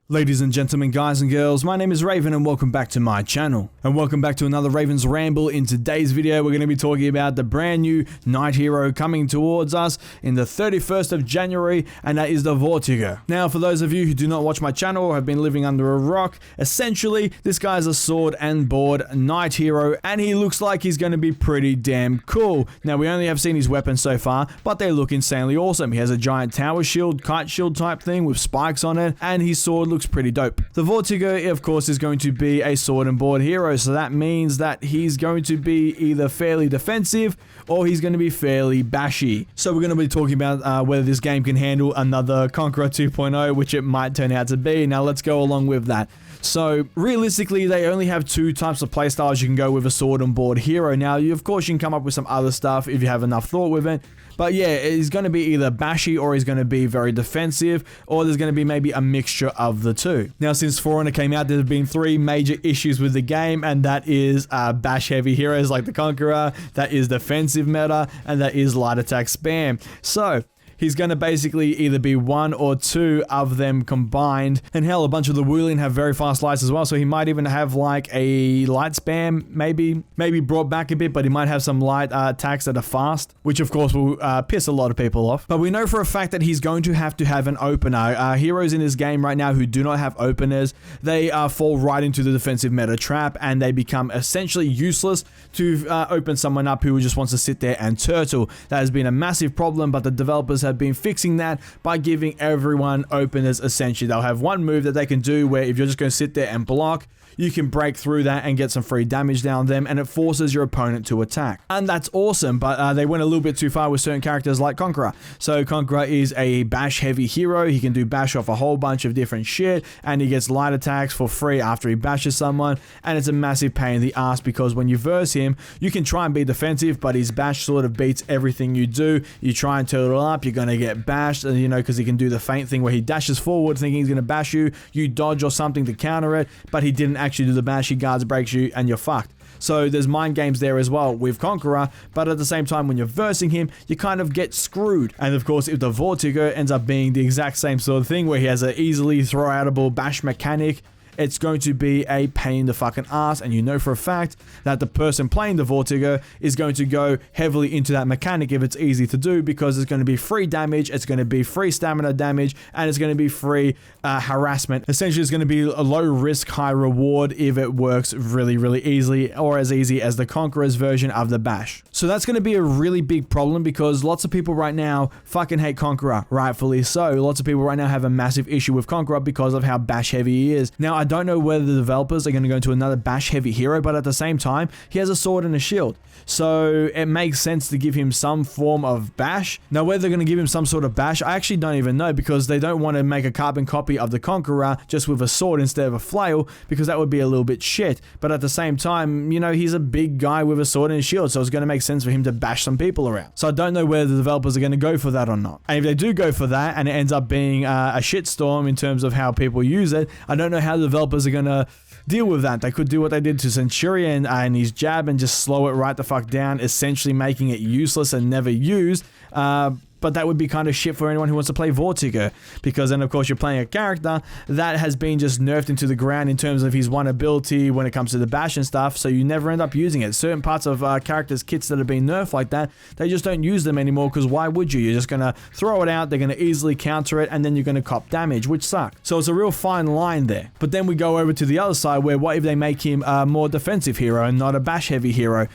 Ladies and gentlemen, guys and girls, my name is Raven and welcome back to my channel. And welcome back to another Raven's Ramble. In today's video, we're going to be talking about the brand new Knight hero coming towards us in the 31st of January, and that is the Vortiger. Now, for those of you who do not watch my channel or have been living under a rock, essentially, this guy is a sword and board Knight hero, and he looks like he's going to be pretty damn cool. Now, we only have seen his weapons so far, but they look insanely awesome. He has a giant tower shield, kite shield type thing with spikes on it, and his sword looks pretty dope. The Vortiger, of course, is going to be a sword and board hero, so that means that he's going to be either fairly defensive or he's going to be fairly bashy. So we're going to be talking about whether this game can handle another Conqueror 2.0, which it might turn out to be. Now let's go along with that. So realistically, they only have two types of playstyles you can go with a sword and board hero. Now, of course, you can come up with some other stuff if you have enough thought with it. But yeah, he's going to be either bashy or he's going to be very defensive, or there's going to be maybe a mixture of the two. Now, since For Honor came out, there have been three major issues with the game, and that is bash heavy heroes like the Conqueror, that is defensive meta, and that is light attack spam. So he's going to basically either be one or two of them combined. And hell, a bunch of the Woolian have very fast lights as well, so he might even have like a light spam, maybe brought back a bit, but he might have some light attacks that are fast, which of course will piss a lot of people off. But we know for a fact that he's going to have an opener. Heroes in this game right now who do not have openers, they fall right into the defensive meta trap, and they become essentially useless to open someone up who just wants to sit there and turtle. That has been a massive problem, but the developers have been fixing that by giving everyone openers. Essentially, they'll have one move that they can do where if you're just going to sit there and block, you can break through that and get some free damage down them, and it forces your opponent to attack. And that's awesome, but they went a little bit too far with certain characters like Conqueror. So Conqueror is a bash heavy hero. He can do bash off a whole bunch of different shit, and he gets light attacks for free after he bashes someone, and it's a massive pain in the ass because when you verse him, you can try and be defensive, but his bash sort of beats everything you do. You try and turtle up, you're going to get bashed, you know, because he can do the feint thing where he dashes forward thinking he's going to bash you, you dodge or something to counter it, but he didn't actually do the bash, he guards breaks you, and you're fucked. So there's mind games there as well with Conqueror, but at the same time when you're versing him, you kind of get screwed. And of course, if the Vortiger ends up being the exact same sort of thing where he has an easily throw outable bash mechanic, it's going to be a pain in the fucking ass, and you know for a fact that the person playing the Vortiger is going to go heavily into that mechanic if it's easy to do, because it's going to be free damage, it's going to be free stamina damage, and it's going to be free harassment. Essentially, it's going to be a low risk, high reward if it works really, really easily, or as easy as the Conqueror's version of the bash. So that's going to be a really big problem because lots of people right now fucking hate Conqueror, rightfully so. Lots of people right now have a massive issue with Conqueror because of how bash heavy he is. Now, I don't know whether the developers are going to go into another bash heavy hero, but at the same time, he has a sword and a shield. So it makes sense to give him some form of bash. Now, whether they're going to give him some sort of bash, I actually don't even know, because they don't want to make a carbon copy of the Conqueror just with a sword instead of a flail, because that would be a little bit shit. But at the same time, you know, he's a big guy with a sword and a shield, so it's going to make sense for him to bash some people around. So I don't know whether the developers are going to go for that or not. And if they do go for that and it ends up being a shitstorm in terms of how people use it, I don't know how the developers are going to deal with that. They could do what they did to Centurion and his jab and just slow it right the fuck down, essentially making it useless and never used. But that would be kind of shit for anyone who wants to play Vortiger, because then of course you're playing a character that has been just nerfed into the ground in terms of his one ability when it comes to the bash and stuff, so you never end up using it. Certain parts of characters' kits that have been nerfed like that, they just don't use them anymore, because why would you? You're just going to throw it out, they're going to easily counter it, and then you're going to cop damage, which sucks. So it's a real fine line there. But then we go over to the other side, where what if they make him a more defensive hero and not a bash heavy hero?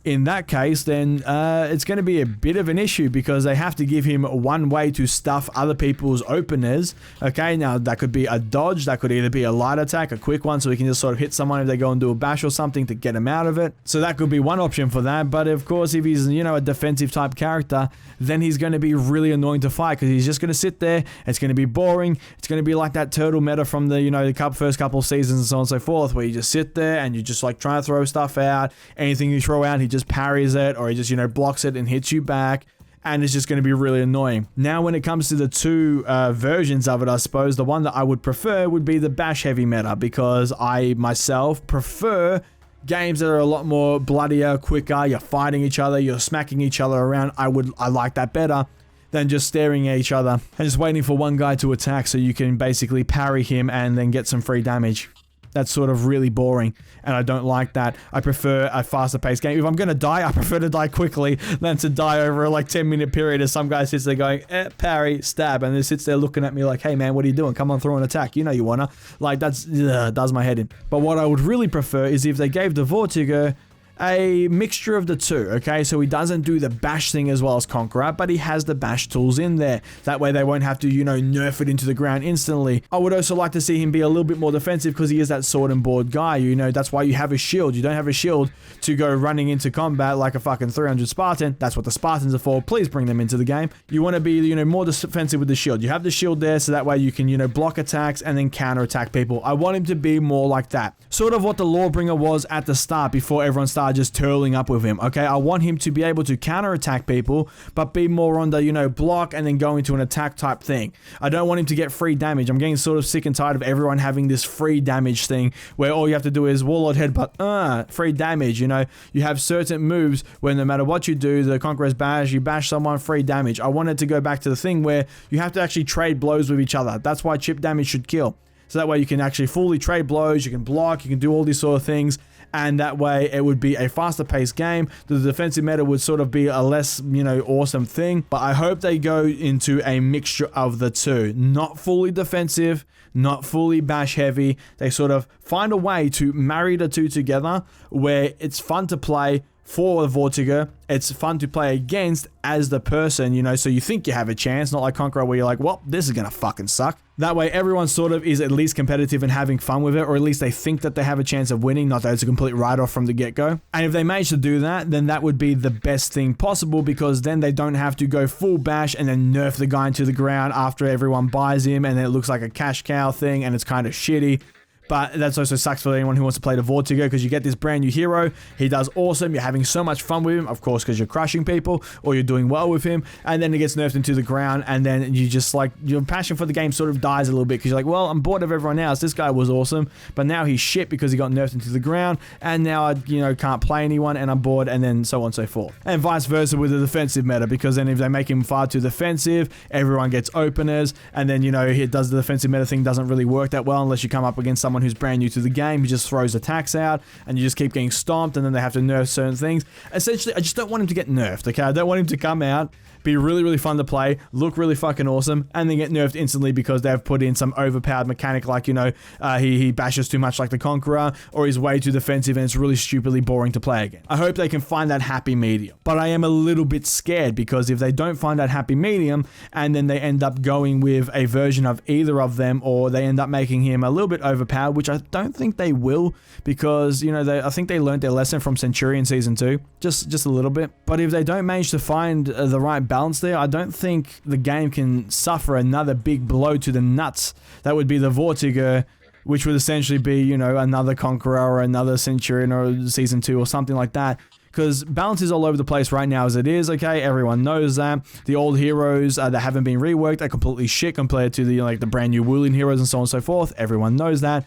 In that case, then it's going to be a bit of an issue, because they have to give him one way to stuff other people's openers. Okay, now that could be a dodge, that could either be a light attack, a quick one, so he can just sort of hit someone if they go and do a bash or something to get him out of it. So that could be one option for that. But of course, if he's, you know, a defensive type character, then he's going to be really annoying to fight, because he's just going to sit there. It's going to be boring. It's going to be like that turtle meta from the, you know, the first couple of seasons and so on and so forth, where you just sit there and you just like trying to throw stuff out. Anything you throw out, he just parries it, or he just, you know, blocks it and hits you back. and it's just going to be really annoying. Now, when it comes to the two versions of it, I suppose the one that I would prefer would be the bash heavy meta, because I myself prefer games that are a lot more bloodier, quicker, you're fighting each other, you're smacking each other around. I like that better than just staring at each other and just waiting for one guy to attack so you can basically parry him and then get some free damage. That's sort of really boring, and I don't like that. I prefer a faster paced game. If I'm gonna die, I prefer to die quickly than to die over a like 10-minute period as some guy sits there going, parry, stab, and then sits there looking at me like, hey man, what are you doing? Come on, throw an attack. You know you wanna. Like, that's, does my head in. But what I would really prefer is if they gave the Vortiger a mixture of the two, okay? So he doesn't do the bash thing as well as Conqueror, but he has the bash tools in there. That way they won't have to, nerf it into the ground instantly. I would also like to see him be a little bit more defensive because he is that sword and board guy, that's why you have a shield. You don't have a shield to go running into combat like a fucking 300 Spartan. That's what the Spartans are for. Please bring them into the game. You want to be, more defensive with the shield. You have the shield there so that way you can, block attacks and then counter attack people. I want him to be more like that. Sort of what the Lawbringer was at the start before everyone started just turling up with him, okay? I want him to be able to counterattack people, but be more on the, block and then go into an attack type thing. I don't want him to get free damage. I'm getting sort of sick and tired of everyone having this free damage thing where all you have to do is Warlord headbutt, free damage, You have certain moves where no matter what you do, the Conqueror's bash, you bash someone, free damage. I want it to go back to the thing where you have to actually trade blows with each other. That's why chip damage should kill. So that way you can actually fully trade blows, you can block, you can do all these sort of things, and that way it would be a faster paced game. The defensive meta would sort of be a less, awesome thing, but I hope they go into a mixture of the two. Not fully defensive, not fully bash heavy. They sort of find a way to marry the two together where it's fun to play for the Vortiger. It's fun to play against as the person, so you think you have a chance, not like Conqueror where you're like, well, this is gonna fucking suck. That way everyone sort of is at least competitive and having fun with it, or at least they think that they have a chance of winning, not that it's a complete write-off from the get-go. And if they manage to do that, then that would be the best thing possible, because then they don't have to go full bash and then nerf the guy into the ground after everyone buys him, and then it looks like a cash cow thing and it's kind of shitty. But that's also sucks for anyone who wants to play the Vortiger, because you get this brand new hero. He does awesome. You're having so much fun with him, of course, because you're crushing people or you're doing well with him. And then he gets nerfed into the ground, and then you just like, your passion for the game sort of dies a little bit because you're like, well, I'm bored of everyone else. This guy was awesome, but now he's shit because he got nerfed into the ground, and now I, can't play anyone and I'm bored, and then so on and so forth. And vice versa with the defensive meta, because then if they make him far too defensive, everyone gets openers, and then, he does the defensive meta thing doesn't really work that well unless you come up against someone who's brand new to the game. He just throws attacks out and you just keep getting stomped, and then they have to nerf certain things. Essentially, I just don't want him to get nerfed, okay? I don't want him to come out, be really, really fun to play, look really fucking awesome, and then get nerfed instantly because they've put in some overpowered mechanic like, he bashes too much like the Conqueror, or he's way too defensive and it's really stupidly boring to play again. I hope they can find that happy medium. But I am a little bit scared, because if they don't find that happy medium and then they end up going with a version of either of them, or they end up making him a little bit overpowered, which I don't think they will, because, I think they learned their lesson from Centurion Season 2, just a little bit. But if they don't manage to find the right balance there, I don't think the game can suffer another big blow to the nuts. That would be the Vortiger, which would essentially be, another Conqueror or another Centurion or Season 2 or something like that. Because balance is all over the place right now as it is, okay? Everyone knows that. The old heroes that haven't been reworked are completely shit compared to the brand new Wulin heroes and so on and so forth. Everyone knows that.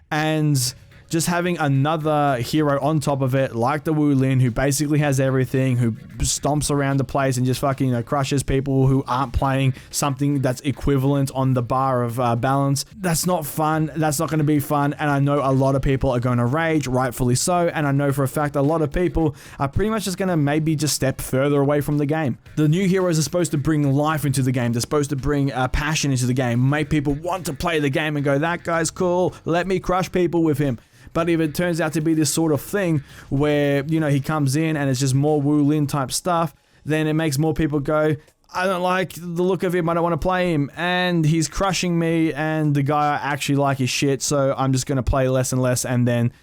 And just having another hero on top of it, like the Wulin, who basically has everything, who stomps around the place and just fucking, crushes people who aren't playing something that's equivalent on the bar of balance. That's not fun. That's not going to be fun. And I know a lot of people are going to rage, rightfully so. And I know for a fact a lot of people are pretty much just going to maybe just step further away from the game. The new heroes are supposed to bring life into the game. They're supposed to bring passion into the game, make people want to play the game and go, that guy's cool, let me crush people with him. But if it turns out to be this sort of thing where, he comes in and it's just more Wulin type stuff, then it makes more people go, I don't like the look of him, I don't want to play him, and he's crushing me, and the guy I actually like is shit, so I'm just going to play less and less, and then,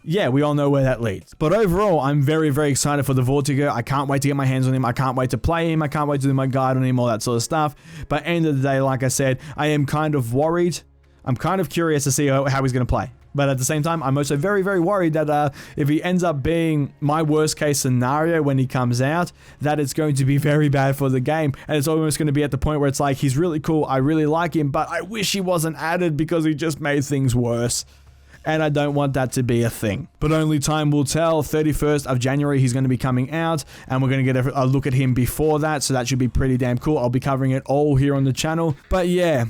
yeah, we all know where that leads. But overall, I'm very, very excited for the Vortiger. I can't wait to get my hands on him. I can't wait to play him. I can't wait to do my guide on him, all that sort of stuff. But end of the day, like I said, I am kind of worried. I'm kind of curious to see how he's going to play. But at the same time, I'm also very, very worried that if he ends up being my worst case scenario when he comes out, that it's going to be very bad for the game. And it's almost going to be at the point where it's like, he's really cool, I really like him, but I wish he wasn't added because he just made things worse. And I don't want that to be a thing. But only time will tell. 31st of January, he's going to be coming out, and we're going to get a look at him before that, so that should be pretty damn cool. I'll be covering it all here on the channel. But yeah,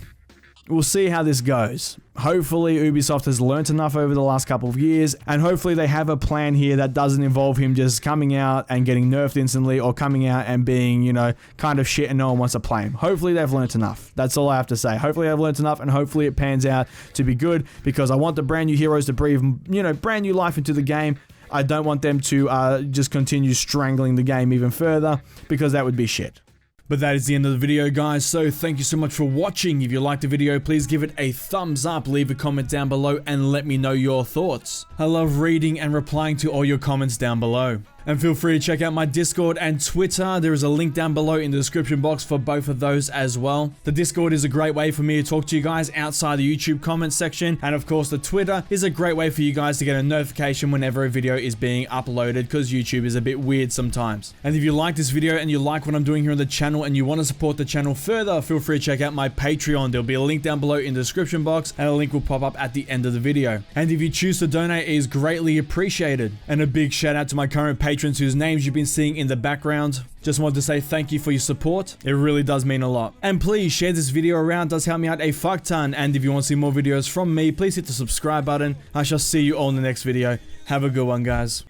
we'll see how this goes. Hopefully Ubisoft has learnt enough over the last couple of years, and hopefully they have a plan here that doesn't involve him just coming out and getting nerfed instantly, or coming out and being, you know, kind of shit and no one wants to play him. Hopefully they've learnt enough. That's all I have to say. Hopefully they've learnt enough, and hopefully it pans out to be good, because I want the brand new heroes to breathe, you know, brand new life into the game. I don't want them to just continue strangling the game even further, because that would be shit. But that is the end of the video, guys, so thank you so much for watching. If you liked the video, please give it a thumbs up, leave a comment down below, and let me know your thoughts. I love reading and replying to all your comments down below. And feel free to check out my Discord and Twitter. There is a link down below in the description box for both of those as well. The Discord is a great way for me to talk to you guys outside the YouTube comments section. And of course, the Twitter is a great way for you guys to get a notification whenever a video is being uploaded, because YouTube is a bit weird sometimes. And if you like this video and you like what I'm doing here on the channel and you want to support the channel further, feel free to check out my Patreon. There'll be a link down below in the description box, and a link will pop up at the end of the video. And if you choose to donate, it is greatly appreciated. And a big shout out to my current patrons whose names you've been seeing in the background. Just wanted to say thank you for your support. It really does mean a lot. And please share this video around, it does help me out a fuck ton. And if you want to see more videos from me, please hit the subscribe button. I shall see you all in the next video. Have a good one, guys.